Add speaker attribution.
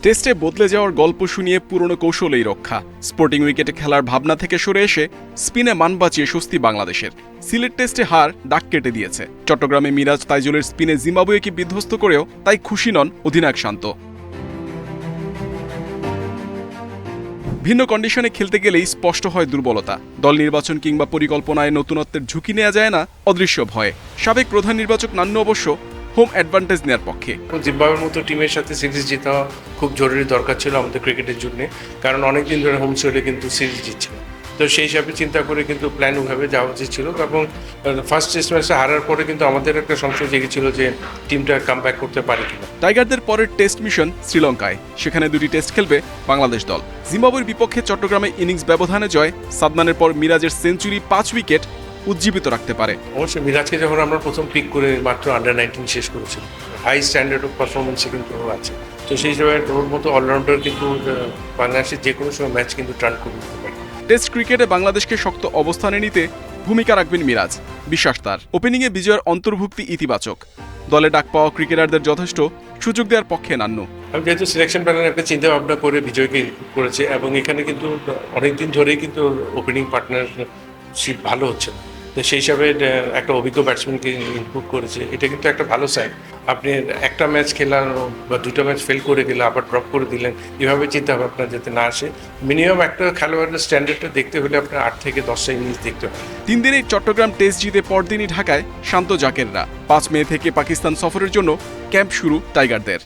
Speaker 1: টেস্টে বদলে যাওয়ার গল্প শুনিয়ে পুরনো কৌশলেই রক্ষা। স্পোর্টিং উইকেটে খেলার ভাবনা থেকে সরে এসে স্পিনে মান বাঁচিয়ে স্বস্তি বাংলাদেশের। সিলেট টেস্টে হার ডাক কেটে দিয়েছে। চট্টগ্রামে মিরাজ তাইজুলের স্পিনে জিম্বাবুয়েকে বিধ্বস্ত করেও তাই খুশি নন অধিনায়ক শান্ত। ভিন্ন কন্ডিশনে খেলতে গেলেই স্পষ্ট হয় দুর্বলতা। দল নির্বাচন কিংবা পরিকল্পনায় নতুনত্বের ঝুঁকি নেওয়া যায় না অদৃশ্য ভয়ে। সাবেক প্রধান নির্বাচক নান্নু অবশ্য হোম অ্যাডভান্টেজ নেওয়ার পক্ষে।
Speaker 2: জিম্বাবুয়ের মতো টিমের সাথে সিরিজ জেতা খুব জরুরি দরকার ছিল আমাদের ক্রিকেটের জন্য, কারণ অনেকদিন ধরে হোম সোয়েলে কিন্তু সিরিজ জিতছিল। তো সেই হিসাবে চিন্তা করে কিন্তু প্ল্যান ওইভাবে যাওয়া উচিত ছিল। এবং ফার্স্ট টেস্ট ম্যাচে হারার পরে কিন্তু আমাদের একটা সংশয় জেগেছিল যে টিমটা কাম ব্যাক করতে পারে কিনা।
Speaker 1: টাইগারদের পরের টেস্ট মিশন শ্রীলঙ্কায়। সেখানে 2টি টেস্ট খেলবে বাংলাদেশ দল। জিম্বাবুয়ের বিপক্ষে চট্টগ্রামে ইনিংস ব্যবধানে জয়। সাদমানের পর মিরাজের সেঞ্চুরি 5 উইকেট উজ্জীবিত রাখতে পারে।
Speaker 2: অবশ্যই মিরাজকে যখন আমরা প্রথম পিক করে মাত্র আন্ডার-19 শেষ করেছিলাম, হাই স্ট্যান্ডার্ড অফ পারফরমেন্সে কিন্তু আছে। তো সেই হিসাবে ওর মতো অলরাউন্ডার কিন্তু বাংলাদেশের যে কোনো সময় ম্যাচ কিন্তু টার্ন করে দিতে পারে।
Speaker 1: টেস্ট ক্রিকেটে বাংলাদেশকে শক্ত অবস্থানে নিতে ভূমিকা রাখবেন মিরাজ, বিশ্বাস তার। ওপেনিংয়ে বিজয়ের অন্তর্ভুক্তি ইতিবাচক। দলে ডাক পাওয়া ক্রিকেটারদের যথেষ্ট সুযোগ দেওয়ার পক্ষে নান্নু।
Speaker 2: আমি যেহেতু সিলেকশন প্যানেল একটা চিন্তা ভাবনা করে বিজয়কে ইনক্লুড করেছে, এবং এখানে কিন্তু অনেকদিন ধরেই কিন্তু ওপেনিং পার্টনারশিপ ভালো হচ্ছে। তো সেই হিসাবে একটা অভিজ্ঞ ব্যাটসম্যানকে ইনক্লুড করেছে, এটা কিন্তু একটা ভালো সাইন। আপনি একটা ম্যাচ খেলার বা 2টা ম্যাচ ফেল করে গেলে আবার ড্রপ করে দিলেন, এভাবে চিন্তা ভাবনা যাতে না আসে। মিনিমাম একটা খেলোয়াড়ের স্ট্যান্ডার্ডটা দেখতে হলে আপনার 8 থেকে 10টা ইনিংস দেখতে হবে।
Speaker 1: 3 দিনেই চট্টগ্রাম টেস্ট জিতে পরদিনই ঢাকায় শান্ত জাকেররা। 5 মে থেকে পাকিস্তান সফরের জন্য ক্যাম্প শুরু টাইগারদের।